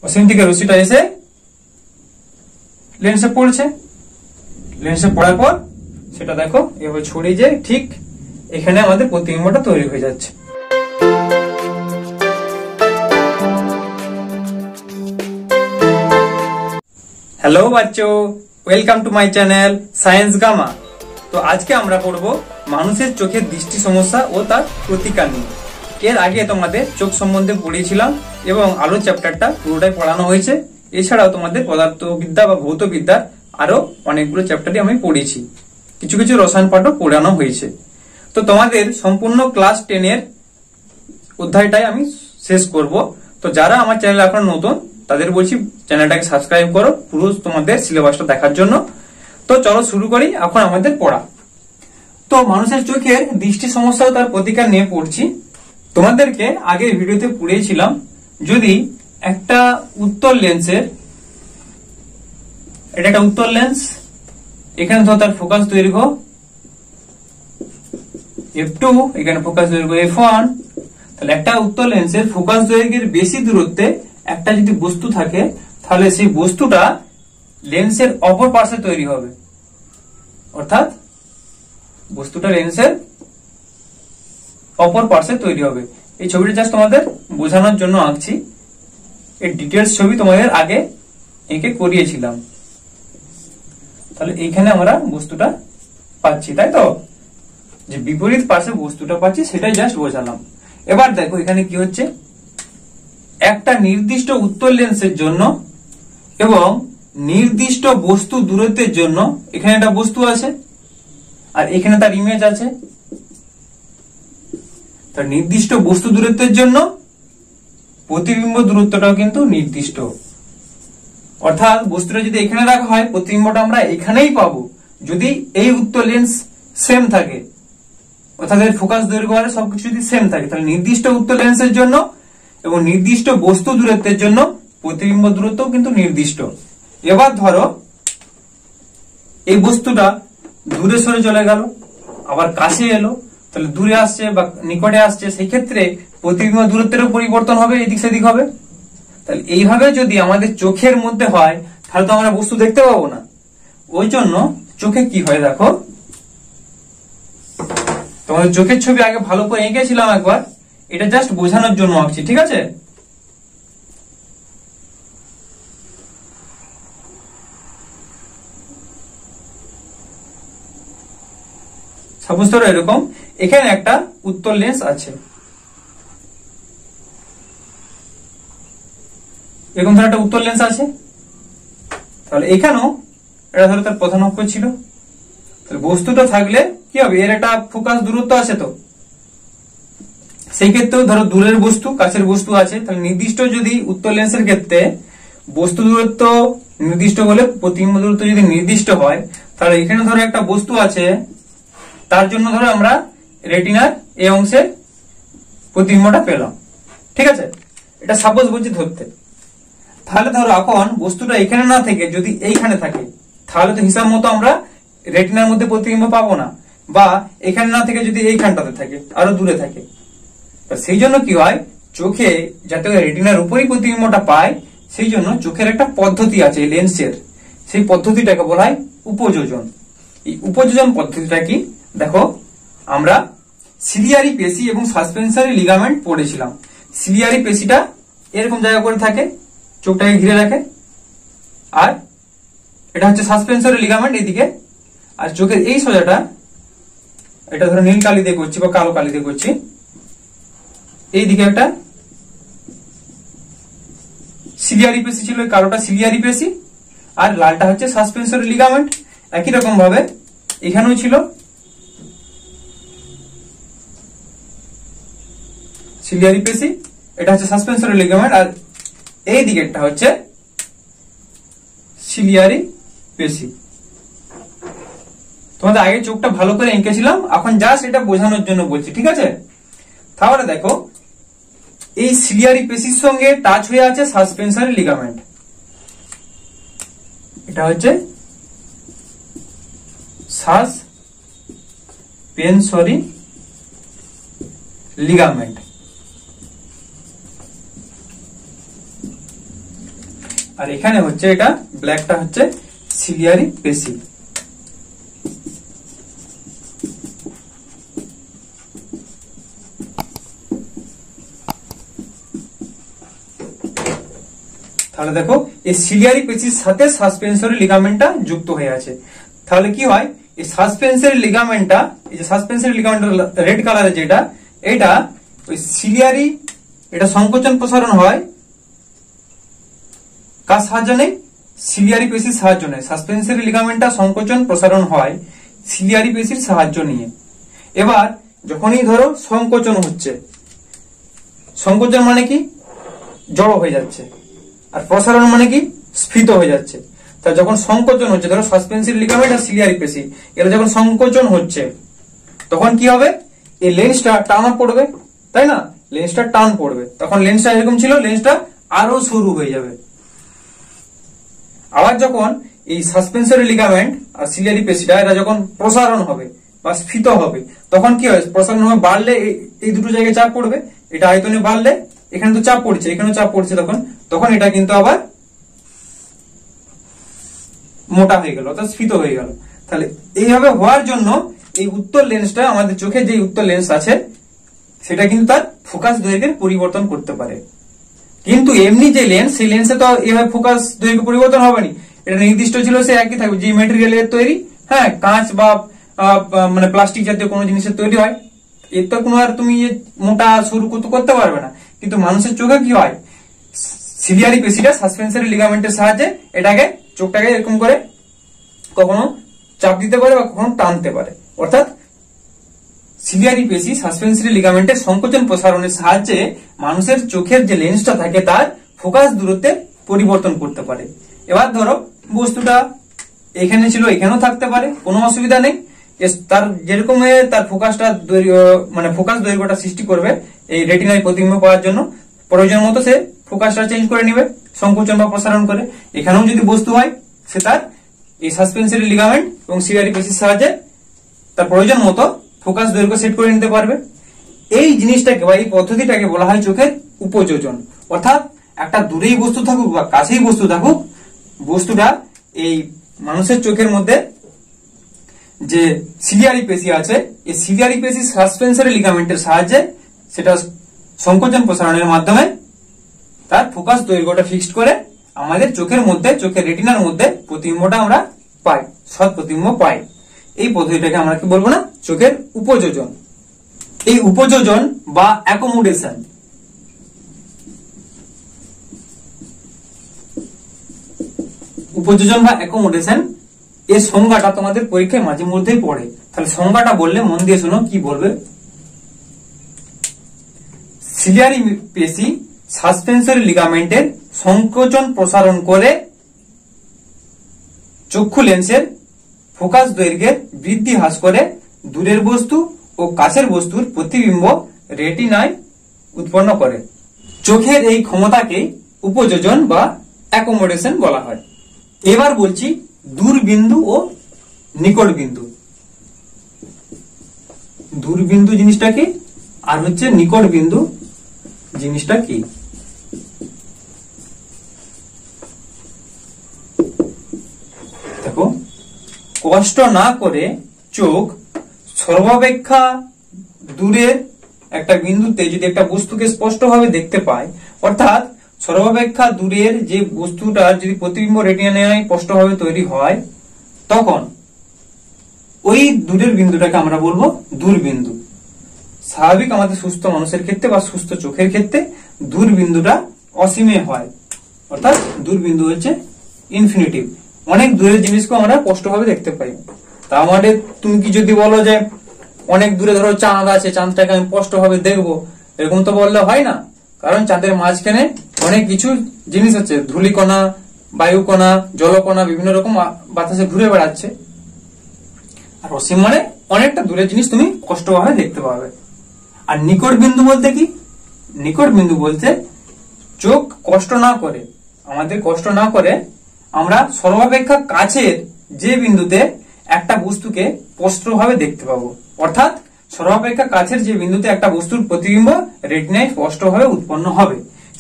অসীম থেকে রশ্মিটা এসে লেন্সে পড়ছে, লেন্সে পড়ার পর সেটা দেখো এভাবে ছড়িয়ে যায়, ঠিক এখানে আমাদের প্রতিবিম্বটা তৈরি হয়ে যাচ্ছে। হ্যালো বাচ্চো, welcome to my channel science gamma. তো আজকে আমরা পড়বো মানুষের চোখের দৃষ্টি সমস্যা ও তার প্রতিকার নিয়ে। এর আগে তোমাদের চোখ সম্বন্ধে পড়িয়েছিলাম এবং আলো চ্যাপ্টারটা পুরোটাই পড়ানো হয়েছে। এছাড়াও তোমাদের পদার্থবিদ্যা বা ভৌতবিদ্যার আরো অনেকগুলো চ্যাপ্টারই আমি পড়িয়েছি, কিছু কিছু রসায়ন পাঠও পড়ানো হয়েছে। তো তোমাদের সম্পূর্ণ ক্লাস 10 এর অধ্যায়টাই আমি শেষ করব। তো যারা আমার চ্যানেল এখন নতুন তাদের বলছি চ্যানেলটাকে সাবস্ক্রাইব করো পুরো তোমাদের সিলেবাসটা দেখার জন্য। তো চলো শুরু করি এখন আমাদের পড়া। তো মানুষের চোখের দৃষ্টি সমস্যা ও তার প্রতিকার নিয়ে পড়ছি। তোমাদেরকে আগের ভিডিওতে পড়িয়েছিলাম, যদি একটা উত্তর লেন্সের, এটা একটা উত্তর লেন্স, এখানে ধর তার ফোকাস দৈর্ঘ্য f2, এখানে ফোকাস দৈর্ঘ্য f1, তাহলে একটা উত্তর লেন্সের ফোকাস দৈর্ঘ্যের বেশি দূরত্বে একটা যদি বস্তু থাকে, তাহলে সেই বস্তুটা লেন্সের অপর পাশে তৈরি হবে, অর্থাৎ বস্তুটা লেন্সের অপর পাশে তৈরি হবে। এই ছবিটা জাস্ট তোমাদের বোঝানোর জন্য আঁকছি, এই ডিটেলস ছবি তোমাদের আগে এঁকে করিয়েছিলাম। তাহলে এইখানে আমরা বস্তুটা পাচ্ছি, তাই তো, যে বিপরীত পাশে বস্তুটা পাচ্ছি সেটাই জাস্ট বোঝালাম। এবার দেখো এখানে কি হচ্ছে, একটা নির্দিষ্ট উত্তর লেন্সের জন্য এবং নির্দিষ্ট বস্তু দূরত্বের জন্য এখানে একটা বস্তু আছে আর এখানে তার ইমেজ আছে। তার নির্দিষ্ট বস্তু দূরত্বের জন্য প্রতিবিম্ব দূরত্বটাও কিন্তু নির্দিষ্ট, অর্থাৎ বস্তুটা যদি এখানে রাখা হয় প্রতিবিম্বটা আমরা এখানেই পাবো যদি এই উত্তর লেন্স সেম থাকে, অর্থাৎ এর ফোকাস দৈর্ঘ্য আর সবকিছু যদি সেম থাকে, তাহলে নির্দিষ্ট উত্তর লেন্সের জন্য এবং নির্দিষ্ট বস্তু দূরত্বের জন্য প্রতিবিম্ব দূরত্বও কিন্তু নির্দিষ্ট। এবার ধরো এই বস্তুটা দূরে সরে চলে গেল, আবার কাছে এলো, তাহলে দূরে আসছে বা নিকটে আসছে, সেই ক্ষেত্রে প্রতিবিম্ব দূরত্বেরও পরিবর্তন হবে, এদিক সেদিক হবে। তাহলে এইভাবে যদি আমাদের চোখের মধ্যে হয় তাহলে তো আমরা বস্তু দেখতে পাবো না। ওই জন্য চোখে কি হয় দেখো, তোমাদের চোখের ছবি আগে ভালো করে এঁকেছিলাম একবার, এটা জাস্ট বোঝানোর জন্য আঁকছি, ঠিক আছে। সাপোজ ধরো এরকম এখানে একটা উত্তর লেন্স আছে, এরকম ধরো একটা উত্তর লেন্স আছে, তাহলে এখানেও এটা ধরো তার প্রধান অক্ষ ছিল, তাহলে বস্তুটা থাকলে কি হবে, এর একটা ফোকাস দূরত্ব আছে, তো সেই ক্ষেত্রেও ধরো দূরের বস্তু কাছের বস্তু আছে, তাহলে নির্দিষ্ট যদি উত্তর লেন্সের ক্ষেত্রে বস্তু দূরত্ব নির্দিষ্ট হলে প্রতিবিম্ব দূরত্ব যদি নির্দিষ্ট হয়, তাহলে এখানে ধরো একটা বস্তু আছে, তার জন্য ধরো আমরা রেটিনার এই অংশে প্রতিবিম্বটা পেলাম, ঠিক আছে। এটা সাপোজ বলছি ধরতে। তাহলে ধরো এখন বস্তুটা এখানে না থেকে যদি এইখানে থাকে, তাহলে তো হিসাব মতো আমরা রেটিনার মধ্যে প্রতিবিম্ব পাবো না, বা এখানে না থেকে যদি এইখানটাতে থাকে আরো দূরে থাকে, সেই জন্য কি হয়, চোখে যাতে রেটিনার উপরই প্রতিবিম্বটা পায়, সেই জন্য চোখের একটা পদ্ধতি আছে লেন্সের, সেই পদ্ধতিটাকে বলা হয় উপযোজন। এই উপযোজন পদ্ধতিটা কি দেখো, আমরা সিলিয়ারি পেশি এবং সাসপেন্সরি লিগামেন্ট পড়েছিলাম। সিলিয়ারি পেশিটা এরকম জায়গা করে থাকে, চোখটাকে ঘিরে রাখে, আর এটা হচ্ছে সাসপেন্সরি লিগামেন্ট এদিকে, আর চোখের এই সোজাটা, এটা ধরো নীল কালি দিয়ে করছি বা কালো কালি দিয়ে করছি, এইদিকে একটা সিলিয়ারি পেশি ছিল, কালোটা সিলিয়ারি পেশি আর লালটা হচ্ছে সাসপেন্সরি লিগামেন্ট। একই রকম ভাবে এখানেও ছিল সিলিয়ারি পেশি, এটা হচ্ছে সাসপেন্সরি লিগামেন্ট, আর এই দিকেরটা হচ্ছে সিলিয়ারি পেশি। তোমাদের আগে চোখটা ভালো করে এঁকেছিলাম, এখন জাস্ট এটা বোঝানোর জন্য বলছি, ঠিক আছে। তাহলে দেখো এই সিলিয়ারি পেশির সঙ্গে টাচ হয়ে আছে সাসপেন্সরি লিগামেন্ট, এটা হচ্ছে সাসপেন্সরি লিগামেন্ট। আর এখানে হচ্ছে এটা ব্ল্যাকটা হচ্ছে সিলিয়ারি পেশি। তাহলে দেখো এই সিলিয়ারি পেশির সাথে সাসপেন্সরি লিগামেন্টটা যুক্ত হয়ে আছে। তাহলে কি হয়, এই সাসপেন্সরি লিগামেন্টটা, এই যে সাসপেন্সরি লিগামেন্ট রেড কালারে যেটা, এটা ওই সিলিয়ারি, এটা সংকোচন প্রসারণ হয় কার সাহায্য নেই, সিলিয়ারি পেশির সাহায্য নেই। সাসপেন্সরি লিগামেন্টটা সংকোচন প্রসারণ হয় সিলিয়ারি পেশির সাহায্য নিয়ে। এবার যখনই ধরো সংকোচন হচ্ছে, সংকোচন মানে কি জড়ো হয়ে যাচ্ছে, আর প্রসারণ মানে কি স্ফীত হয়ে যাচ্ছে। তা যখন সংকোচন হচ্ছে, ধরো সাসপেন্সরি লিগামেন্ট আর সিলিয়ারি পেশি, এরা যখন সংকোচন হচ্ছে তখন কি হবে, এই লেন্সটা টানা পড়বে, তাই না, লেন্সটা টান পড়বে, তখন লেন্সটা এরকম ছিল, লেন্সটা আরো সরু হয়ে যাবে। আবার যখন এই সাসপেন্সরি লিগামেন্ট আর সিলিয়ারি পেশিটা এরা যখন প্রসারণ হবে বা স্ফীত হবে, তখন কি হয়, প্রসারণ হবে বাড়লে এই দুটো জায়গায় চাপ পড়বে, এটা আয়তনে বাড়লে এখানে তো চাপ পড়ছে, এখানেও চাপ পড়ছে, তখন এটা কিন্তু আবার মোটা হয়ে গেল, অর্থাৎ স্ফীত হয়ে গেল। তাহলে এইভাবে হওয়ার জন্য এই উত্তর লেন্সটা, আমাদের চোখে যে উত্তর লেন্স আছে সেটা কিন্তু তার ফোকাস দৈর্ঘ্যের পরিবর্তন করতে পারে। কিন্তু এমনি যে লেন্স, সেই লেন্সে তো এইভাবে ফোকাস দৈর্ঘ্য পরিবর্তন হবে না, এটা নির্দিষ্ট ছিল, সে একই থাকবে, যে মেটেরিয়ালের তৈরি, হ্যাঁ, কাঁচ বা মানে প্লাস্টিক জাতীয় কোনো জিনিসের তৈরি হয়, এর তো কোনো আর তুমি মোটা সরু করতে পারবে না। কিন্তু মানুষের চোখে কি হয়, সিলিয়ারি পেশিটা সাসপেন্সরি লিগামেন্টের সাহায্যে এটাকে, চোখটাকে এরকম করে কখনো চাপ দিতে পারে বা কখনো টানতে পারে। অর্থাৎ সিলিয়ারি পেশি সাসপেন্সরি লিগামেন্টের সংকোচন প্রসারণের সাহায্যে মানুষের চোখের যে লেন্সটা থাকে তার ফোকাস দূরত্বে পরিবর্তন করতে পারে। এবার ধরো বস্তুটা এখানে ছিল, এখানেও থাকতে পারে, কোনো অসুবিধা নেই, তার যেরকম তার ফোকাসটা মানে ফোকাস দৈর্ঘ্যটা সৃষ্টি করবে এই রেটিনায় প্রতিবিম্ব পাওয়ার জন্য, প্রয়োজন মতো সে ফোকাসটা চেঞ্জ করে নিবে সংকোচন বা প্রসারণ করে। এখানেও যদি বস্তু হয়, সে তার এই সাসপেন্সরি লিগামেন্ট এবং সিলিয়ারি পেশির সাহায্যে তার প্রয়োজন মতো ফোকাস দৈর্ঘ্য সেট করে নিতে পারবে। এই জিনিসটাকে বা এই পদ্ধতিটাকে বলা হয় চোখের উপযোজন। অর্থাৎ একটা দূরেই বস্তু থাকুক বা কাছেই বস্তু থাকুক, বস্তুটা এই মানুষের চোখের মধ্যে যে সিলিয়ারি পেশি আছে, এই সিলিয়ারি পেশি সাসপেন্সরি লিগামেন্টের সাহায্যে সেটা সংকোচন প্রসারণের মাধ্যমে তার ফোকাস দৈর্ঘ্যটা ফিক্সড করে আমাদের চোখের মধ্যে, চোখের রেটিনার মধ্যে প্রতিবিম্বটা আমরা পাই, সৎ প্রতিবিম্ব পাই। এই পদ্ধতিটাকে আমরা কি বলবো না, চোখের উপযোজন। এই উপযোজন বা অ্যাকোমোডেশন, উপযোজন বা অ্যাকোমোডেশন, এর সংজ্ঞাটা তোমাদের পরীক্ষায় মাঝে মধ্যেই পড়ে। তাহলে সংজ্ঞাটা বললে মন দিয়ে শোনো কি বলবে। সিলিয়ারি পেশি সাসপেন্সরি লিগামেন্টের সংকোচন প্রসারণ করে চক্ষু লেন্সের ফোকাস দৈর্ঘ্যের বৃদ্ধি হ্রাস করে দূরের বস্তু ও কাছের বস্তুর প্রতিবিম্ব রেটিনায় উৎপন্ন করে। চোখের এই ক্ষমতাকে উপযোজন বা অ্যাকোমোডেশন বলা হয়। এবার বলছি দূরবিন্দু ও নিকট বিন্দু। দূরবিন্দু জিনিসটা কি, আর হচ্ছে নিকট বিন্দু জিনিসটা কি। দেখো, কষ্ট না করে চোখ সর্বাপেক্ষা দূরের একটা বিন্দুতে যদি একটা বস্তুকে স্পষ্টভাবে দেখতে পায়, অর্থাৎ সর্বাপেক্ষা দূরের যে বস্তুটার যদি প্রতিবিম্ব রেটিনায় স্পষ্টভাবে তৈরি হয়, তখন ওই দূরের বিন্দুটাকে আমরা বলবো দূরবিন্দু। স্বাভাবিক আমাদের সুস্থ মানুষের ক্ষেত্রে বা সুস্থ চোখের ক্ষেত্রে দূরবিন্দুটা অসীমে হয়, অর্থাৎ দূরবিন্দু হচ্ছে ইনফিনিটিভ, অনেক দূরের জিনিসকে আমরা স্পষ্টভাবে দেখতে পাই। তা আমাদের তুমি কি যদি বলো যে অনেক দূরে ধরো চাঁদ আছে, চাঁদটাকে আমি স্পষ্টভাবে দেখবো, এরকম তো বললে হয় না, কারণ চাঁদের মাঝখানে অনেক কিছু জিনিস আছে, ধূলিকণা, বায়ুকণা, জলকণা বিভিন্ন রকম বাতাসে ঘুরে বেড়াচ্ছে। আর অসীম মানে অনেকটা দূরের জিনিস তুমি স্পষ্টভাবে দেখতে পাবে। আর নিকট বিন্দু বলতে কি, নিকট বিন্দু বলতে চোখ কষ্ট না করে, আমাদের কষ্ট না করে আমরা সর্বাপেক্ষা কাছের যে বিন্দুতে একটা বস্তুকে স্পষ্টভাবে দেখতে পাবো, অর্থাৎ সর্বাপেক্ষা কাছের যে বিন্দুতে একটা বস্তুর প্রতিবিম্ব রেটিনায় স্পষ্টভাবে উৎপন্ন হবে,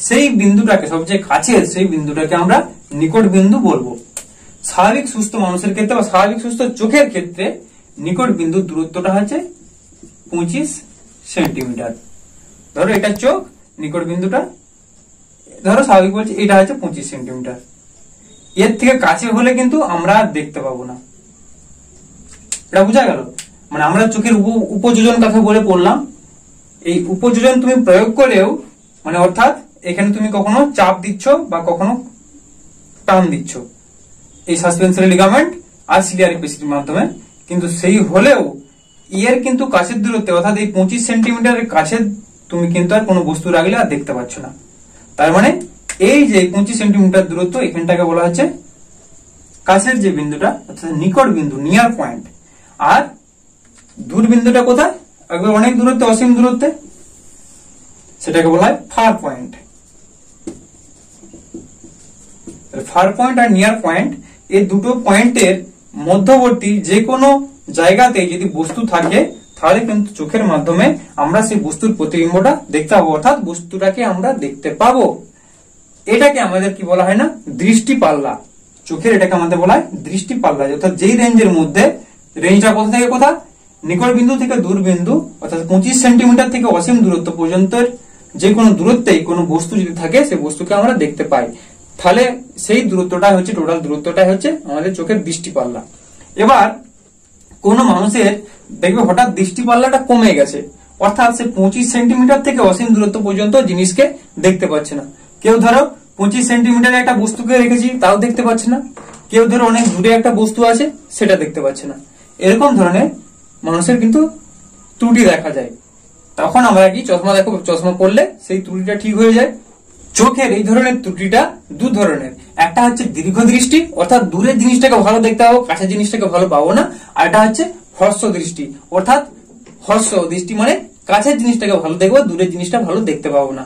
সেই বিন্দুটাকে, সবচেয়ে কাছের সেই বিন্দুটাকে আমরা নিকট বিন্দু বলবো। স্বাভাবিক সুস্থ মানুষের ক্ষেত্রে বা স্বাভাবিক সুস্থ চোখের ক্ষেত্রে নিকট বিন্দুর দূরত্বটা হচ্ছে 25 সেন্টিমিটার। ধরো এটা চোখ, নিকট বিন্দুটা ধরো স্বাভাবিক বলছি এটা হচ্ছে 25 সেন্টিমিটার। এর থেকে কাছে হলে কিন্তু আমরা আর দেখতে পাবো না। এটা বোঝা গেল? মানে আমরা চোখের উপযোজন কথা বলে পড়লাম, এই উপযোজন তুমি প্রয়োগ করেও মানে অর্থাৎ এখানে তুমি কখনো চাপ দিচ্ছ বা কখনো টান দিচ্ছ এই সাসপেনশনাল লিগামেন্ট আর সিলিয়ারিক পেশির মাধ্যমে, কিন্তু সেই হলেও এর কিন্তু কাছের দূরত্বে অর্থাৎ এই 25 সেন্টিমিটারের কাছে তুমি কিন্তু আর কোনো বস্তু রাখলে আর দেখতে পাচ্ছ না। তার মানে এই যে 25 সেন্টিমিটার দূরত্ব এখানটাকে বলা হচ্ছে কাছের যে বিন্দুটা অর্থাৎ নিকট বিন্দু, নিয়ার পয়েন্ট। আর দূর বিন্দুটা কোথায়? একবার অনেক দূরত্বে, অসীম দূরত্বে, সেটাকে বলা হয় ফার পয়েন্ট। ফার পয়েন্ট আর নিয়ার পয়েন্ট এই দুটো পয়েন্টের মধ্যবর্তী যে কোনো জায়গাতে যদি বস্তু থাকে তাহলে কিন্তু চোখের মাধ্যমে আমরা সেই বস্তুর প্রতিবিম্বটা দেখতে পাবো, অর্থাৎ বস্তুটাকে আমরা দেখতে পাবো। এটাকে আমাদের কি বলা হয় না? দৃষ্টি পাল্লা। চোখের এটাকে আমাদের বলা হয় দৃষ্টি পাল্লা, অর্থাৎ যেই রেঞ্জের মধ্যে, রেঞ্জটা কোথা থেকে কোথা? নিকট বিন্দু থেকে দূর বিন্দু অর্থাৎ 25 সেন্টিমিটার থেকে অসীম দূরত্ব পর্যন্ত যে কোনো দূরত্বেই কোনো বস্তু যদি থাকে সেই বস্তুকে আমরা দেখতে পাই, তাহলে সেই দূরত্বটা হচ্ছে টোটাল দূরত্বটাই হচ্ছে আমাদের চোখের দৃষ্টি পাল্লা। এবার কোন মানুষের দেখবে হঠাৎ দৃষ্টি পাল্লাটা কমে গেছে, অর্থাৎ সে 25 সেন্টিমিটার থেকে অসীম দূরত্ব পর্যন্ত জিনিসকে দেখতে পাচ্ছে না। কেউ ধরো 25 সেন্টিমিটার একটা বস্তুকে রেখেছি তাও দেখতে পাচ্ছে না, কেউ ধরো অনেক দূরে একটা বস্তু আছে সেটা দেখতে পাচ্ছে না। এরকম ধরনের মানুষের কিন্তু ত্রুটি দেখা যায়। তখন আমরা কি চশমা পরলে সেই ত্রুটিটা ঠিক হয়ে যায়। চোখের এই ধরনের ত্রুটিটা দু ধরনের, একটা হচ্ছে দীর্ঘ দৃষ্টি অর্থাৎ দূরের জিনিসটাকে ভালো দেখতে পাবো, কাছের জিনিসটাকে ভালো পাবো না। আর এটা হচ্ছে হ্রস্ব দৃষ্টি অর্থাৎ হ্রস্ব দৃষ্টি মানে কাছের জিনিসটাকে ভালো দেখবো, দূরের জিনিসটা ভালো দেখতে পাবো না।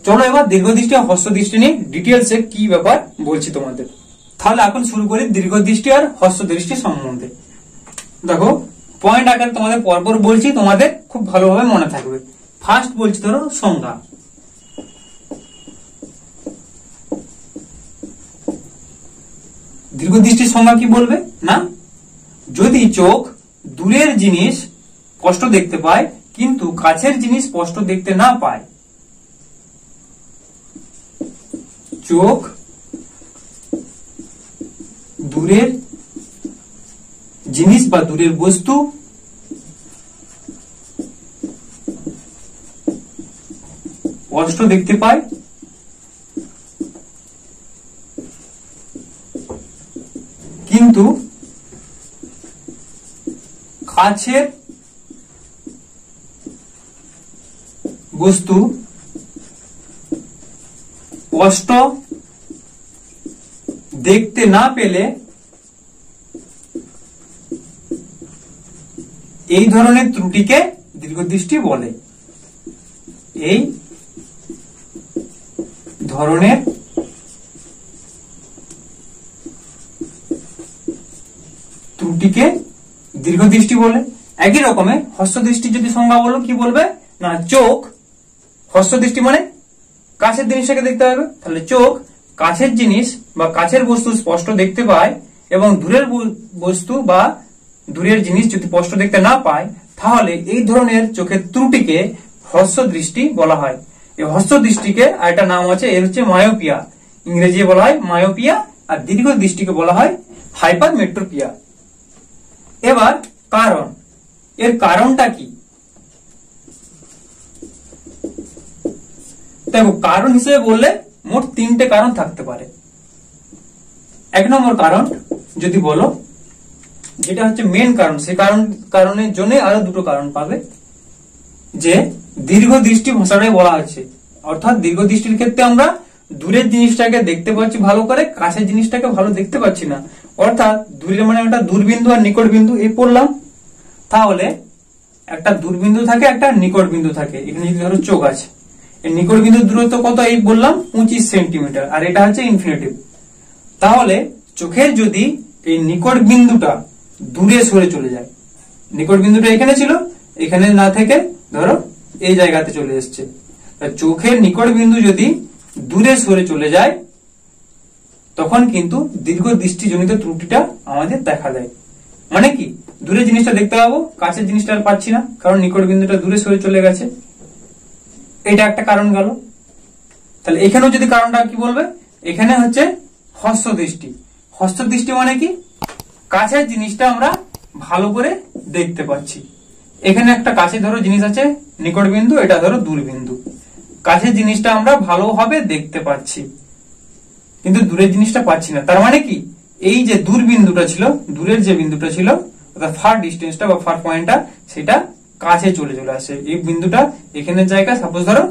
চলো এবার দীর্ঘ দৃষ্টি আর হ্রস্ব দৃষ্টি নিয়ে ডিটেলসে কি ব্যাপার বলছি তোমাদের। তাহলে এখন শুরু করি দীর্ঘ দৃষ্টি আর হ্রস্ব দৃষ্টি সম্বন্ধে। দেখো পয়েন্ট আকারে তোমাদের পরপর বলছি, তোমাদের খুব ভালোভাবে মনে থাকবে। ফার্স্ট বলছি ধরো সংজ্ঞা। দীর্ঘ দৃষ্টির সংজ্ঞা কি বলবে না? যদি চোখ দূরের জিনিস স্পষ্ট দেখতে পায় কিন্তু কাছের জিনিস স্পষ্ট দেখতে না পায়, চোখ দূরের জিনিস বা দূরের বস্তু স্পষ্ট দেখতে পায় কিন্তু কাছের বস্তু স্পষ্ট দেখতে না পেলে এই ধরনের ত্রুটিকে দীর্ঘদৃষ্টি বলে। এই ধরনের ত্রুটিকে দীর্ঘদৃষ্টি বলে। একই রকমের হ্রস্ব দৃষ্টি যদি সংজ্ঞা বলো কি বলবে না? চোখ হ্রস্ব দৃষ্টি মানে কাছের জিনিসটাকে দেখতে পাবে, তাহলে চোখ কাছের জিনিস বা কাছের বস্তু স্পষ্ট দেখতে পায় এবং দূরের বস্তু বা দূরের জিনিস যদি স্পষ্ট দেখতে না পায় তাহলে এই ধরনের চোখের ত্রুটিকে হ্রস্ব দৃষ্টি বলা হয়। এই হ্রস্ব দৃষ্টিকে আরেকটা নাম আছে, এর হচ্ছে মায়োপিয়া। ইংরেজি বলা হয় মায়োপিয়া আর দীর্ঘ দৃষ্টিকে বলা হয় হাইপারমেট্রোপিয়া। এবার কারণ, এর কারণটা কি? দেখো কারণ হিসেবে বললে মোট 3টে কারণ থাকতে পারে। 1 নম্বর কারণ যদি বলো যেটা হচ্ছে মেন কারণ, সেই কারণের জন্য আরো 2টো কারণ পাবে। যে দীর্ঘ দৃষ্টি ভাষাটাই বলা হচ্ছে, অর্থাৎ দীর্ঘ দৃষ্টির ক্ষেত্রে আমরা দূরের জিনিসটাকে দেখতে পাচ্ছি ভালো করে, কাছের জিনিসটাকে ভালো দেখতে পাচ্ছি না। অর্থাৎ দূরের মানে একটা দূরবিন্দু আর নিকট বিন্দু এই পড়লাম, তাহলে একটা দূরবিন্দু থাকে একটা নিকট বিন্দু থাকে। এখানে যদি ধরো চোখ আছে, এই নিকট বিন্দুর দূরত্ব কত এই বললাম 25 সেন্টিমিটার আর এটা হচ্ছে ইনফিনিটিভ। তাহলে চোখের যদি এই নিকট বিন্দুটা দূরে সরে চলে যায়, নিকট বিন্দুটা এখানে ছিল, এখানে না থেকে ধরো এই জায়গাতে চলে এসছে, চোখের নিকট বিন্দু যদি দূরে সরে চলে যায় তখন কিন্তু দীর্ঘ দৃষ্টিজনিত ত্রুটিটা আমাদের দেখা দেয়। মানে কি, দূরে জিনিসটা দেখতে পাবো, কাছের জিনিসটা আর পাচ্ছি না, কারণ নিকট বিন্দুটা দূরে সরে চলে গেছে। এটা একটা কারণ গেল। তাহলে এখানেও যদি কারণটা কি বলবে, এখানে হচ্ছে হস্ত দৃষ্টি। হস্ত দৃষ্টি মানে কি, কাছের জিনিসটা আমরা ভালো করে দেখতে পাচ্ছি। এখানে একটা কাছে ধরো জিনিস আছে নিকট বিন্দু, এটা ধরো দূর বিন্দু। কাছের জিনিসটা আমরা ভালোভাবে দেখতে পাচ্ছি, কিন্তু দূরের জিনিসটা পাচ্ছি না। তার মানে কি, এই যে দূর বিন্দুটা ছিল, দূরের যে বিন্দুটা ছিল অর্থাৎ ফার ডিস্টেন্সটা বা ফার পয়েন্টটা, সেটা কাছে চলে আসে। এই বিন্দুটা এখানের জায়গায় সাপোজ ধরো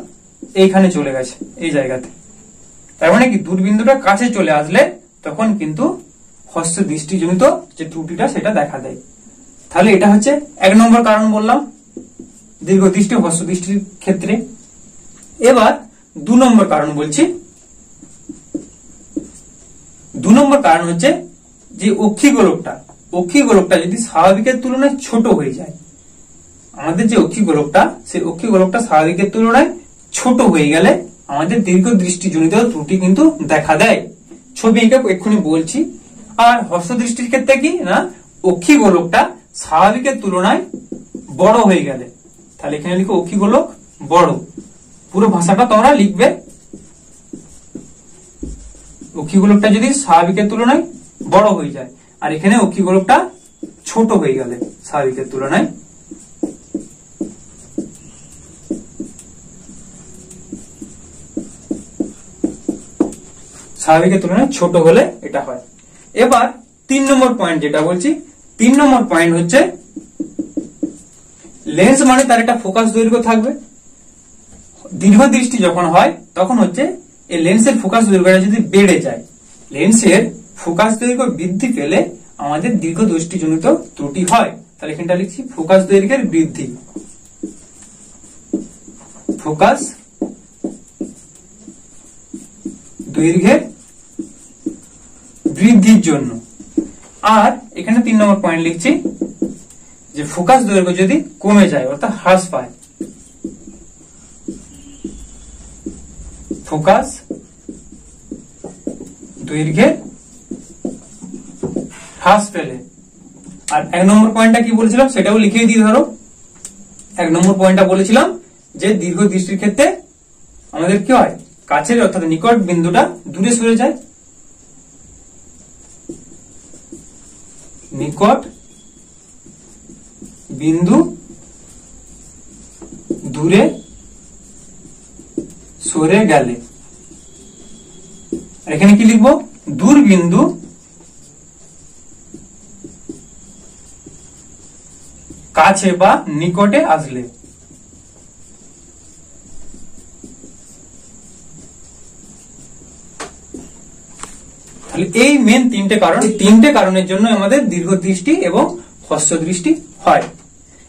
এইখানে চলে গেছে, এই জায়গাতে। তার মানে কি, দূর বিন্দুটা কাছে চলে আসলে তখন কিন্তু হস্ত দৃষ্টিজনিত যে ত্রুটিটা সেটা দেখা দেয়। তাহলে এটা হচ্ছে 1 নম্বর কারণ বললাম দীর্ঘ দৃষ্টি হস্ত দৃষ্টির ক্ষেত্রে। এবার 2 নম্বর কারণ বলছি। 2 নম্বর কারণ হচ্ছে যে অক্ষিগোলকটা যদি স্বাভাবিকের তুলনায় ছোট হয়ে যায়। আমাদের যে অক্ষিগোলকটা, সেই অক্ষিগোলকটা স্বাভাবিকের তুলনায় ছোট হয়ে গেলে আমাদের দীর্ঘ দৃষ্টিজনিত ত্রুটি কিন্তু দেখা দেয়। ছবি এঁকে এক্ষুনি বলছি। আর হস্ত দৃষ্টির ক্ষেত্রে কি না, অক্ষিগোলকটা স্বাভাবিকের তুলনায় বড় হয়ে গেলে, তাহলে এখানে লিখো অক্ষিগোলক বড়। পুরো ভাষাটা তোমরা লিখবে। অক্ষিগোলকটা যদি স্বাভাবিকের তুলনায় বড় হয়ে যায়, আর এখানে অক্ষিগোলকটা ছোট হয়ে গেলে স্বাভাবিকের তুলনায়। স্বাভাবিকের তুলনায় ছোট হলে এটা হয়। এবার 3 নম্বর পয়েন্ট যেটা বলছি, 3 নম্বর পয়েন্ট হচ্ছে লেন্স মানে তার একটা ফোকাস দৈর্ঘ্য থাকবে। দীর্ঘ দৃষ্টি যখন হয় তখন হচ্ছে এই লেন্সের ফোকাস দৈর্ঘ্যটা যদি বেড়ে যায়, লেন্সের ফোকাস দৈর্ঘ্য বৃদ্ধি পেলে আমাদের দীর্ঘ দৃষ্টিজনিত ত্রুটি হয়। তাহলে এখানটা লিখছি ফোকাস দৈর্ঘ্যের বৃদ্ধি। ফোকাস দৈর্ঘ্যের বৃদ্ধির জন্য। আর এখানে 3 নম্বর পয়েন্ট লিখছি যে ফোকাস দৈর্ঘ্য যদি কমে যায় অর্থাৎ হ্রাস পায়। ফোকাস দৈর্ঘ্যের হ্রাস পেলে। আর 1 নম্বর পয়েন্টটা কি বলেছিলাম সেটাও লিখিয়ে দিই। ধরো 1 নম্বর পয়েন্টটা বলেছিলাম যে দীর্ঘ দৃষ্টির ক্ষেত্রে আমাদের কি হয়, কাছের অর্থাৎ নিকট বিন্দুটা দূরে সরে যায়। নিকট বিন্দু দূরে সরে গেলে। এখানে কি লিখবো, দূর বিন্দু কাছে বা নিকটে আসলে। তাহলে এই মেন 3টে কারণ, এই 3টে কারণের জন্য আমাদের দীর্ঘ দৃষ্টি এবং হ্রস্ব দৃষ্টি হয়।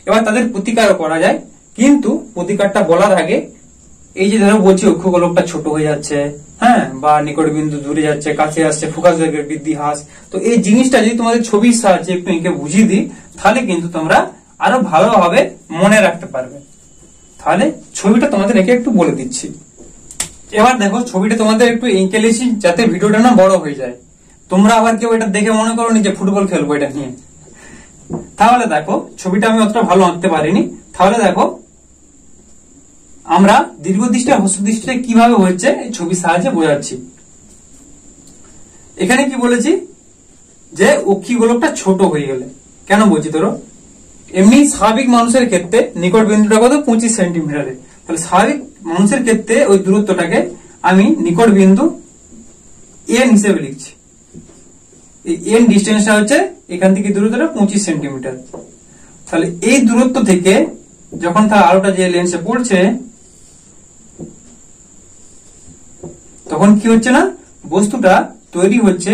এবার তাদের প্রতিকারও করা যায়, কিন্তু প্রতিকারটা বলার আগে এই যে ধরো বলছি অক্ষগোলকটা ছোট হয়ে যাচ্ছে, হ্যাঁ, বা নিকট বিন্দু দূরে যাচ্ছে, কাছে আসছে, ফোকাস দৈর্ঘ্যের বৃদ্ধি হ্রাস, তো এই জিনিসটা যদি তোমাদের ছবির সাহায্যে একটু এঁকে বুঝিয়ে দিই, তাহলে কিন্তু তোমরা আরো ভালোভাবে মনে রাখতে পারবে। তাহলে ছবিটা তোমাদের এঁকে একটু বলে দিচ্ছি। এবার দেখো ছবিটা তোমাদের একটু এঁকে লিখছি যাতে ভিডিওটা না বড় হয়ে যায়। তোমরা আবার কেউ এটা দেখে মনে করো নি যে ফুটবল খেলবো এটা নিয়ে। তাহলে দেখো ছবিটা আমি অতটা ভালো আঁকতে পারিনি। তাহলে দেখো আমরা দীর্ঘ দৃষ্টি আর হ্রস্ব দৃষ্টিটা কিভাবে হচ্ছে এই ছবির সাহায্যে বোঝাচ্ছি। এখানে কি বলেছি যে অক্ষিগোলকটা ছোট হয়ে গেলে, কেন বলছি ধরো এমনি স্বাভাবিক মানুষের ক্ষেত্রে নিকট বিন্দুটা কত 25 সেন্টিমিটারে। তাহলে স্বাভাবিক মানুষের ক্ষেত্রে ওই দূরত্বটাকে আমি নিকট বিন্দু এন হিসেবে লিখছি। এই এন ডিস্টেন্সটা হচ্ছে এখান থেকে দূরত্বটা 25 সেন্টিমিটার। তাহলে এই দূরত্ব থেকে যখন তার আলোটা যে লেন্সে পড়ছে তখন কি হচ্ছে না, বস্তুটা তৈরি হচ্ছে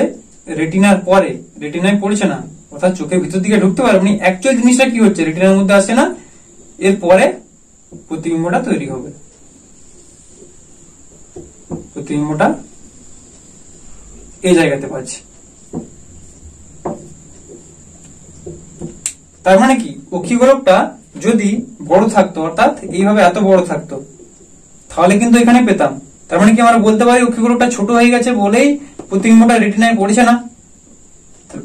রেটিনার পরে, রেটিনায় পড়ছে না, অর্থাৎ চোখের ভিতর দিকে ঢুকতে পারবে না। অ্যাকচুয়াল জিনিসটা কি হচ্ছে, রেটিনার মধ্যে আসছে না, এর পরে প্রতিবিম্বটা তৈরি হবে। প্রতিবিম্বটা এই জায়গাতে পাচ্ছি। তার মানে কি, অক্ষিগোলকটা যদি বড় থাকতো, অর্থাৎ এইভাবে এত বড় থাকতো, তাহলে কিন্তু এখানে পেতাম। তার মানে কি আমরা বলতে পারি অক্ষিগোলকটা ছোট হয়ে গেছে বলেই প্রতিবিম্বটা রেটিনায় পড়ছে না।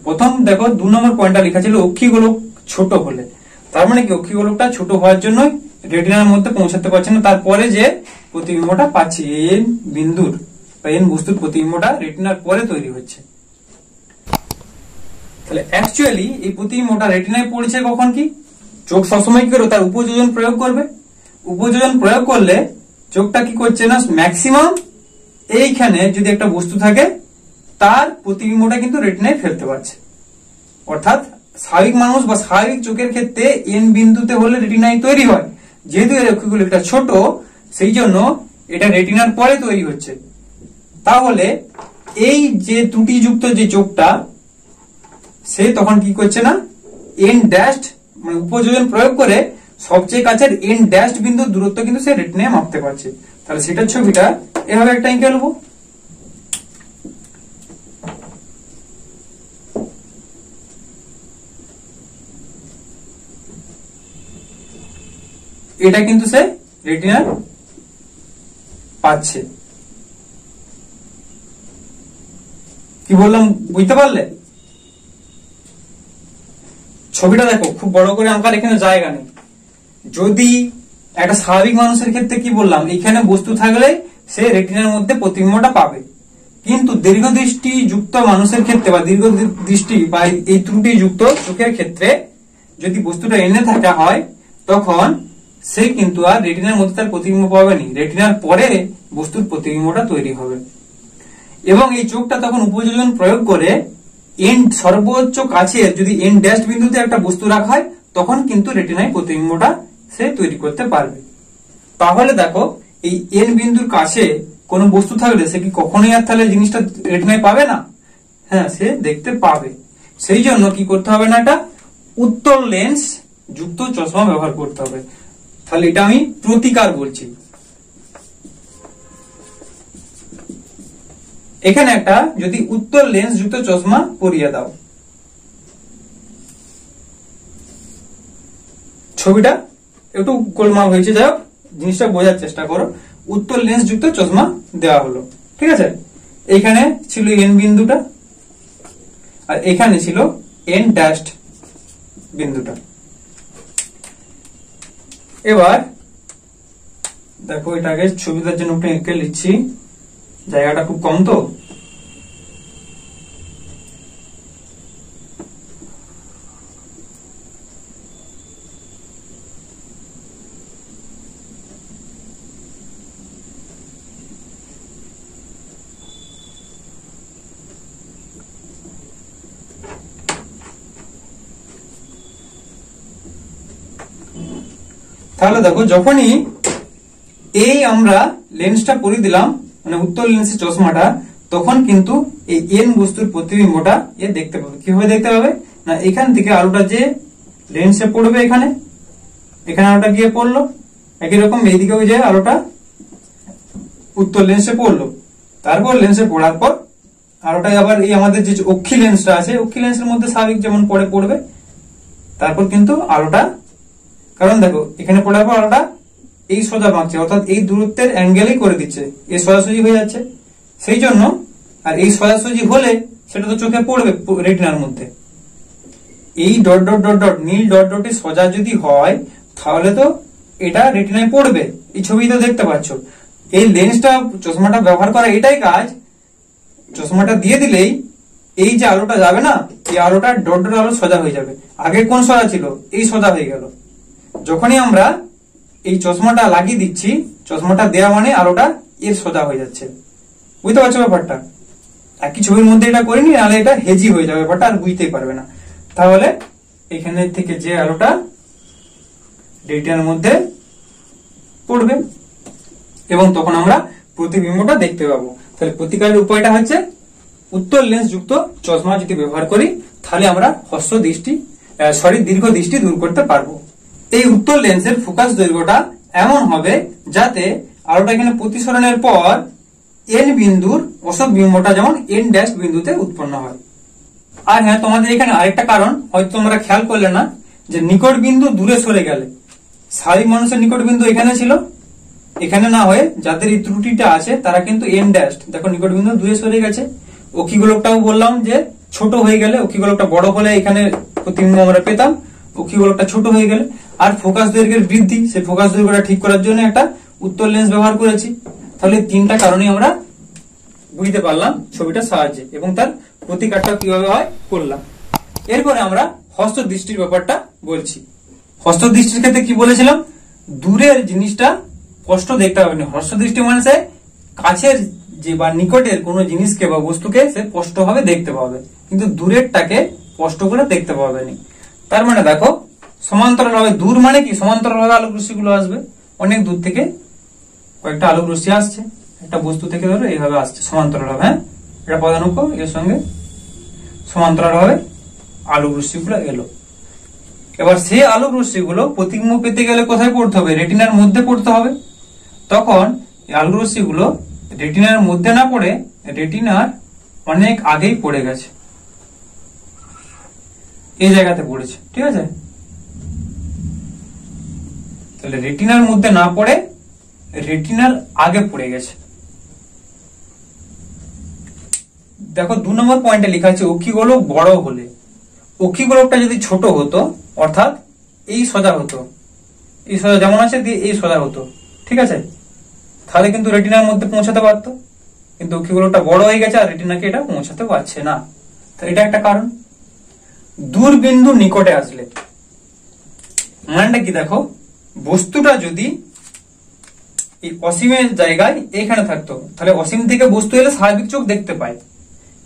প্রথম দেখো 2 নম্বর পয়েন্টটা লেখা ছিল অক্ষিগোলক ছোট হলে, তার মানে কি অক্ষিগোলকটা ছোট হওয়ার জন্য রেটিনার মধ্যে পৌঁছাতে পারছে না, তারপরে যে প্রতিবিম্বটা পাচ্ছি এন বিন্দুর বা এন বস্তুর প্রতিবিম্বটা রেটিনার পরে তৈরি হচ্ছে। তাহলে অ্যাকচুয়ালি এই প্রতিবিম্বটা রেটিনায় পড়ছে কখন? কি চোখ সবসময় কি করে তার উপযোজন প্রয়োগ করবে, উপযোজন প্রয়োগ করলে চোখটা কি করছে না ম্যাক্সিমাম এইখানে যদি একটা বস্তু থাকে তার প্রতিবিম্বটা কিন্তু রেটিনায় ফেলতে পারছে। অর্থাৎ স্বাভাবিক মানুষ বা স্বাভাবিক চোখের ক্ষেত্রে এন বিন্দুতে হলে রেটিনায় তৈরি হয়, যেহেতু এর অক্ষিগোলকটা ছোট সেই জন্য এটা রেটিনার পরে তৈরি হচ্ছে। তাহলে এই যে ত্রুটিযুক্ত যে চোখটা সে তখন কি করছে না এন ড্যাশ মানে উপযোজন প্রয়োগ করে সবচেয়ে কাছের এন ড্যাশ বিন্দুর দূরত্ব কিন্তু সে রেটিনায় মাপতে পারছে। তাহলে সেটার ছবিটা এভাবে একটা এঁকে নেবো। এটা কিন্তু সে রেটিনার পাচ্ছে। কি বললাম বুঝতে পারলে? ছবিটা দেখো খুব বড় করে আঁকার এখানে জায়গা নেই। যদি একটা স্বাভাবিক মানুষের ক্ষেত্রে কি বললাম, এখানে বস্তু থাকলে সে রেটিনার মধ্যে প্রতিবিম্বটা পাবে, কিন্তু দীর্ঘদৃষ্টি যুক্ত মানুষের ক্ষেত্রে বা দীর্ঘ দৃষ্টি বা এই ত্রুটি যুক্ত চোখের ক্ষেত্রে যদি বস্তুটা এনে থাকা হয় তখন সে কিন্তু আর রেটিনার মধ্যে তার প্রতিবিম্ব পাবেনি, রেটিনার পরে বস্তুর প্রতিবিম্বটা তৈরি হবে। এবং এই চোখটা তখন উপযোজন প্রয়োগ করে এন সর্বোচ্চ কাছের যদি এন ড্যাশ বিন্দুতে একটা বস্তু রাখা হয় তখন কিন্তু রেটিনায় প্রতিবিম্বটা সে তৈরি করতে পারবে। তাহলে দেখো এই এন বিন্দুর কাছে কোন বস্তু থাকলে সে কি কখনোই আর তাহলে জিনিসটা রেটিনায় পাবে না? হ্যাঁ, সে দেখতে পাবে। সেই জন্য কি করতে হবে না, এটা উত্তল লেন্স যুক্ত চশমা ব্যবহার করতে হবে। তাহলে এটা আমি প্রতিকার বলছি। এখানে একটা যদি উত্তল লেন্স যুক্ত চশমা পরিয়ে দাও, ছবিটা একটু গোলমাল হয়েছে, যাই হোক জিনিসটা বোঝার চেষ্টা করো। উত্তল লেন্স যুক্ত চশমা দেওয়া হলো, ঠিক আছে। এইখানে ছিল এন বিন্দুটা আর এখানে ছিল এন ড্যাশ বিন্দুটা। এবার দেখো এটাকে সুবিধার জন্য একটু এঁকে লিখছি, জায়গাটা খুব কম তো। তাহলে দেখো যখনই এই আমরা লেন্সটা পরিয়ে দিলাম মানে উত্তল লেন্সের চশমাটা, তখন কিন্তু এই এন বস্তুর প্রতিবিম্বটা এ দেখতে পাবে। কিভাবে দেখতে পাবে না, এখান থেকে আলোটা যে লেন্সে পড়বে, এখানে আলোটা গিয়ে পড়লো, একই রকম এইদিকেও যে আলোটা উত্তল লেন্সে পড়লো, তারপর লেন্সে পড়ার পর আলোটা আবার এই আমাদের যে অক্ষি লেন্সটা আছে অক্ষি লেন্সের মধ্যে স্বাভাবিক যেমন পড়বে, তারপর কিন্তু আলোটা, কারণ দেখো এখানে পড়ার পর আলোটা এই সোজা বাঁকছে, অর্থাৎ এই দূরত্বের অ্যাঙ্গেলই করে দিচ্ছে, এই সোজাসুজি হয়ে যাচ্ছে। সেই জন্য আর এই সোজাসুজি হলে সেটা তো চোখে পড়বে রেটিনার মধ্যে। এই ডট ডট ডট ডট নীল ডট ডট সোজা যদি হয় তাহলে তো এটা রেটিনায় পড়বে। এই ছবি তো দেখতে পাচ্ছ। এই লেন্সটা চশমাটা ব্যবহার করা এটাই কাজ, চশমাটা দিয়ে দিলেই এই যে আলোটা যাবে না, এই আলোটা ডট ডট আলো সোজা হয়ে যাবে। আগে কোন সোজা ছিল, এই সোজা হয়ে গেল। যখনই আমরা এই চশমাটা লাগিয়ে দিচ্ছি, চশমাটা দেওয়া মানে আলোটা এর সোজা হয়ে যাচ্ছে। বুঝতে পারছো ব্যাপারটা? একই ছবির মধ্যে এটা করিনি, নাহলে এটা হেজি হয়ে যাবে, ব্যাপারটা আর বুঝতেই পারবে না। তাহলে এখানে থেকে যে আলোটা রেটিনার মধ্যে পড়বে এবং তখন আমরা প্রতিবিম্বটা দেখতে পাবো। তাহলে প্রতিকারের উপায়টা হচ্ছে উত্তল লেন্স যুক্ত চশমা যদি ব্যবহার করি তাহলে আমরা দীর্ঘ দৃষ্টি দূর করতে পারবো। এই উত্তল লেন্সের ফোকাস দৈর্ঘ্যটা এমন হবে যাতে আলোটা এখানে প্রতিসরণের পর এন বিন্দুর অশোক বিম্বটা যেমন এন ড্যাশ বিন্দুতে উৎপন্ন হয়। আর হ্যাঁ, তোমাদের এখানে আরেকটা কারণ হয়তো তোমরা খেয়াল করলে না, যে নিকট বিন্দু দূরে সরে গেলে, স্বাভাবিক মানুষের নিকট বিন্দু এখানে ছিল, এখানে না হয়ে যাদের এই ত্রুটিটা আছে তারা কিন্তু এন ড্যাশ, দেখো নিকট বিন্দু দূরে সরে গেছে, অক্ষিগোলকটাও বললাম যে ছোট হয়ে গেলে, অক্ষিগোলকটা বড় হলে এখানে প্রতিবিম্ব আমরা পেতাম, অক্ষিগোলকটা ছোট হয়ে গেলে। আর ফোকাস দৈর্ঘ্যের বৃদ্ধি, সেই ফোকাস দৈর্ঘ্যটা ঠিক করার জন্য একটা উত্তল লেন্স ব্যবহার করেছি। তাহলে তিনটা কারণে আমরা বুঝতে পারলাম ছবিটার সাহায্যে, এবং তার প্রতিকারটা কিভাবে হয় করলাম। এরপরে আমরা হস্তদৃষ্টির ব্যাপারটা বলছি। হস্তদৃষ্টির ক্ষেত্রে কি বলেছিলাম, দূরের জিনিসটা স্পষ্ট দেখতে পাবে না। হস্তদৃষ্টি মানে সে কাছের যে বা নিকটের কোনো জিনিসকে বা বস্তুকে সে স্পষ্টভাবে দেখতে পাবে, কিন্তু দূরেরটাকে স্পষ্ট করে দেখতে পাবে না। তার মানে দেখো সমান্তরাল ভাবে, দূর মানে কি সমান্তরাল ভাবে আলোক রশ্মিগুলো আসবে, অনেক দূর থেকে কয়েকটা আলোক রশ্মি আসছে একটা বস্তু থেকে, ধরো এইভাবে আসছে সমান্তরাল ভাবে। হ্যাঁ, এটা প্রধান অক্ষ, এর সঙ্গে সমান্তরাল ভাবে আলোক রশ্মিগুলো এলো। এবার সেই আলোক রশ্মিগুলো প্রতিবিম্ব পেতে গেলে কোথায় পড়তে হবে, রেটিনার মধ্যে পড়তে হবে। তখন আলোক রশ্মিগুলো রেটিনার মধ্যে না পড়ে রেটিনার অনেক আগেই পড়ে গেছে, এই জায়গাতে পড়েছে, ঠিক আছে। তাহলে রেটিনার মধ্যে না পড়ে রেটিনার আগে পড়ে গেছে। দেখো 2 নম্বর পয়েন্টে লেখা আছে অক্ষিগোলক বড় হলে। অক্ষিগোলকটা যদি ছোট হতো, অর্থাৎ এই সোজা হতো, এই সোজা যেমন আছে দিয়ে এই সোজা হতো, ঠিক আছে, তাহলে কিন্তু রেটিনার মধ্যে পৌঁছাতে পারতো। কিন্তু অক্ষিগোলকটা বড় হয়ে গেছে আর রেটিনাকে এটা পৌঁছাতে পারছে না, তো এটা একটা কারণ। দূরবিন্দু নিকটে আসলে মানেটা কি, দেখো বস্তুটা যদি এই অসীমের জায়গায় এখানে থাকতো, তাহলে অসীম থেকে বস্তু এলে স্বাভাবিক চোখ দেখতে পায়।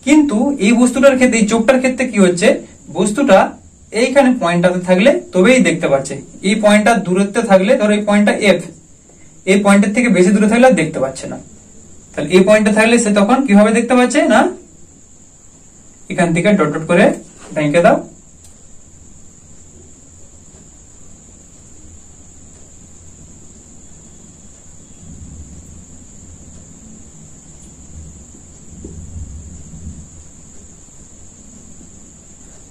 কিন্তু এই বস্তুটার ক্ষেত্রে, এই চোখটার ক্ষেত্রে কি হচ্ছে, বস্তুটা এইখানে পয়েন্টটাতে থাকলে তবেই দেখতে পাচ্ছে। এই পয়েন্টটা দূরত্বে থাকলে, ধরো এই পয়েন্টটা এফ, এই পয়েন্টের থেকে বেশি দূরে থাকলে দেখতে পাচ্ছে না। তাহলে এই পয়েন্টে থাকলে সে তখন কিভাবে দেখতে পাচ্ছে না, এখান থেকে ডট ডট করে এঁকে দাও।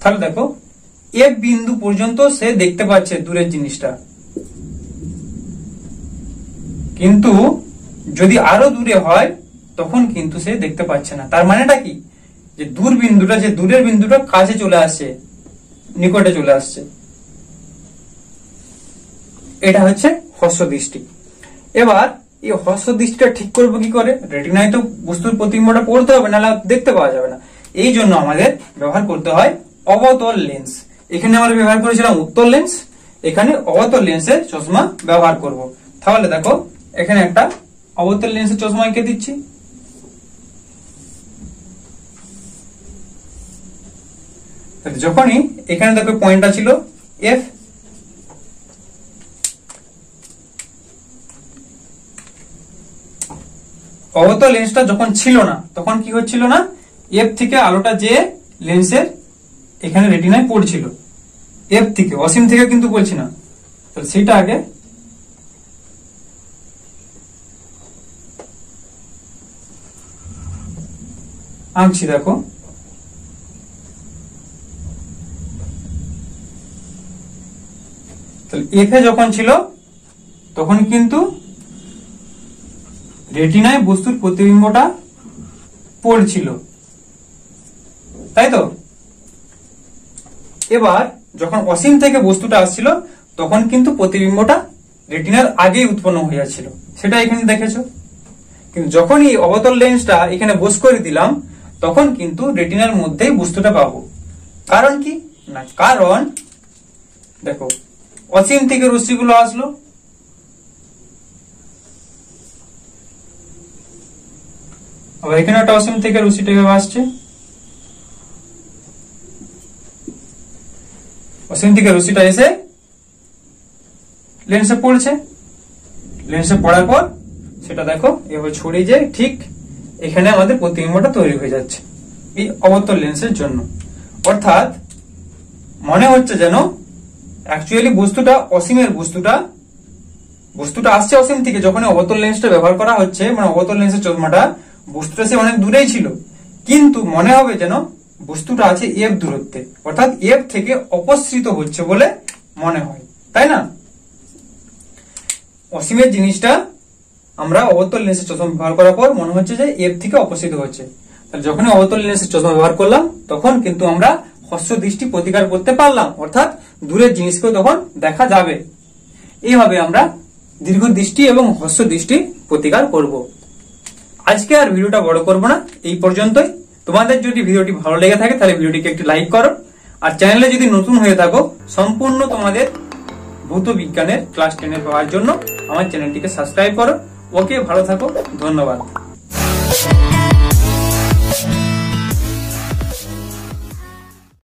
তাহলে দেখো এফ বিন্দু পর্যন্ত সে দেখতে পাচ্ছে দূরের জিনিসটা, কিন্তু যদি আরো দূরে হয় তখন কিন্তু সে দেখতে পাচ্ছে না। তার মানেটা কি, যে দূর বিন্দুটা, যে দূরের বিন্দুটা কাছে চলে আসছে, নিকটে চলে আসছে, এটা হচ্ছে হস্তদৃষ্টি। এবার এই হস্তদৃষ্টিটা ঠিক করবো কি করে, রেটিনায় তো বস্তুর প্রতিবিম্বটা পড়তে হবে, নাহলে দেখতে পাওয়া যাবে না। এই জন্য আমাদের ব্যবহার করতে হয় অবতল লেন্স। এখানে আমরা ব্যবহার করেছিলাম উত্তল লেন্স, এখানে অবতল লেন্সের চশমা ব্যবহার করব। তাহলে দেখো এখানে একটা অবতল লেন্সের চশমা এঁকে দিচ্ছি। যখনই এখানে দেখো পয়েন্টটা ছিল এফ, অবতল লেন্সটা যখন ছিল না তখন কি হচ্ছিল না, এফ থেকে আলোটা যে লেন্সের এখানে রেটিনায় পড়ছিল, এফ থেকে, অসীম থেকে কিন্তু বলছি না। তাহলে সেটা আগে আঁকছি, দেখো তাহলে এফ এ যখন ছিল তখন কিন্তু রেটিনায় বস্তুর প্রতিবিম্বটা পড়ছিল, তাই তো। এবার যখন অসীম থেকে বস্তুটা আসছিল তখন কিন্তু প্রতিবিম্বটা রেটিনার আগেই উৎপন্ন হয়ে যাচ্ছিল, সেটা এখানে দেখেছো। কিন্তু যখন এই অবতল লেন্সটা এখানে বস করে দিলাম তখন কিন্তু রেটিনার মধ্যেই বস্তুটা পাবো। কারণ কি না, কারণ দেখো অসীম থেকে রশ্মিগুলো আসলো, আবার এখানে একটা অসীম থেকে রশ্মিটা আসছে, অসীম থেকে রশ্মিটা এসে লেন্সে পড়ছে, লেন্সে পড়ার পর সেটা দেখো এবার ছড়িয়ে যায়, ঠিক এখানে আমাদের প্রতিবিম্বটা তৈরি হয়ে যাচ্ছে এই অবতল লেন্সের জন্য। অর্থাৎ মনে হচ্ছে যেন অ্যাকচুয়ালি বস্তুটা অসীমের, বস্তুটা আসছে অসীম থেকে, যখন অবতল লেন্সটা ব্যবহার করা হচ্ছে, মানে অবতল লেন্সের চশমাটা, বস্তুটা সে অনেক দূরেই ছিল, কিন্তু মনে হবে যেন বস্তুটা আছে এফ দূরত্বে, অর্থাৎ এফ থেকে অপসৃত হচ্ছে বলে মনে হয়, তাই না। অসীমের জিনিসটা আমরা অবতল লেন্সের চশমা ব্যবহার করার পর মনে হচ্ছে যে এফ থেকে অপসৃত হচ্ছে। যখনই অবতল লেন্সের চশমা ব্যবহার করলাম তখন কিন্তু আমরা হ্রস্ব দৃষ্টি প্রতিকার করতে পারলাম, অর্থাৎ দূরের জিনিসকেও তখন দেখা যাবে। এইভাবে আমরা দীর্ঘ দৃষ্টি এবং হ্রস্ব দৃষ্টি প্রতিকার করব। আজকে আর ভিডিওটা বড় করব না, এই পর্যন্তই। তোমাদের যদি ভিডিওটি ভালো লেগে থাকে তাহলে ভিডিওটিকে একটি লাইক করো, আর চ্যানেলে যদি নতুন হয়ে থাকো সম্পূর্ণ তোমাদের ভৌত বিজ্ঞানের ক্লাস 10 পাওয়ার জন্য আমার চ্যানেলটিকে সাবস্ক্রাইব করো। ওকে, ভালো থাকো, ধন্যবাদ।